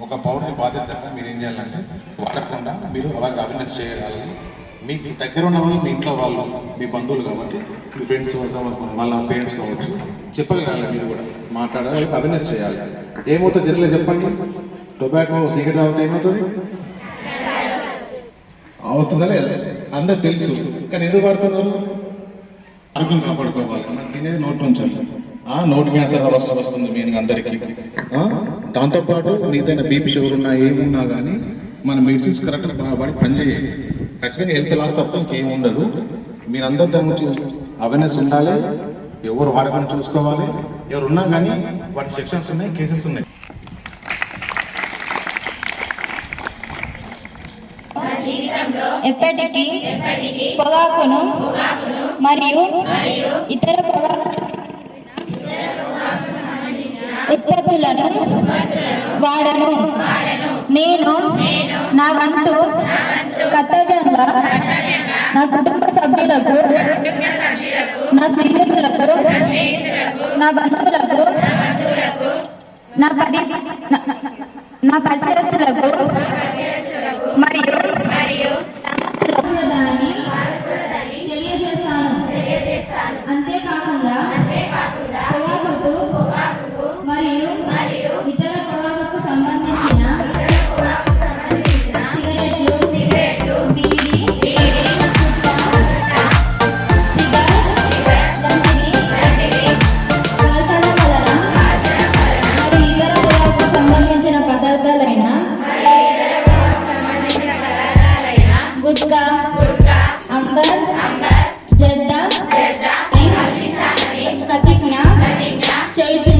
ఒక పౌరుని బాధ్యతగా మీరు ఏం చేయాలంటే వాడకుండా మీరు అలాగే అవేర్నెస్ చేయాలి. మీకు దగ్గర ఉన్న వాళ్ళు మీ ఇంట్లో వాళ్ళు మీ బంధువులు కాబట్టి మీ ఫ్రెండ్స్ వాళ్ళ పేరెంట్స్ కావచ్చు చెప్పగలగాలి. మీరు కూడా మాట్లాడాలి, అవేర్నెస్ చేయాలి. ఏమవుతుంది జనరల్గా చెప్పండి, టొబాకో సిగరెట్ తాగితే ఏమవుతుంది? అవుతుందా లేదా? అందరు తెలుసు, కానీ ఎందుకు వాడుతున్నారు? ఆరోగ్యం కాపాడుకోవాలి. మనం తినేది నోటి నుంచి, నోటి క్యాన్సర్ వస్తుంది మెయిన్గా అందరికీ. దాంతోపాటు నీతైనా బీపీ షుగర్ ఉన్నా ఏమున్నా కానీ మన మెడిసిన్స్ కరెక్ట్గా వాడి పనిచేయాలి. ఖచ్చితంగా హెల్త్ లాస్ తప్ప ఇంకేం ఉండదు. మీరందరూ దాని గురించి అవేర్నెస్ ఉండాలి. ఎవరు వాడకుండా చూసుకోవాలి. ఎవరు ఉన్నా కానీ వాటి సెక్షన్స్ ఉన్నాయి, కేసెస్ ఉన్నాయి. ఎప్పటికీ పొగాకును మరియు ఇతర పొగాకు ఉత్పత్తులను వాడను. నేను నా వంతు కర్తవ్యంగా నా కుటుంబ సభ్యులకు, నా స్నేహితులకు, నా బంధువులకు, నా పరిచయస్తులకు మరియు తెలియజేస్తాను. అంతేకాకుండా పొగాకుకు మరియు ఇతర పొగాకుకు సంబంధించిన సిగరెట్లు, బీడీ, సంబంధించిన పదార్థాలైన గుట్కా, అంబర్, జర్దా ప్రతిజ్ఞ చేయించు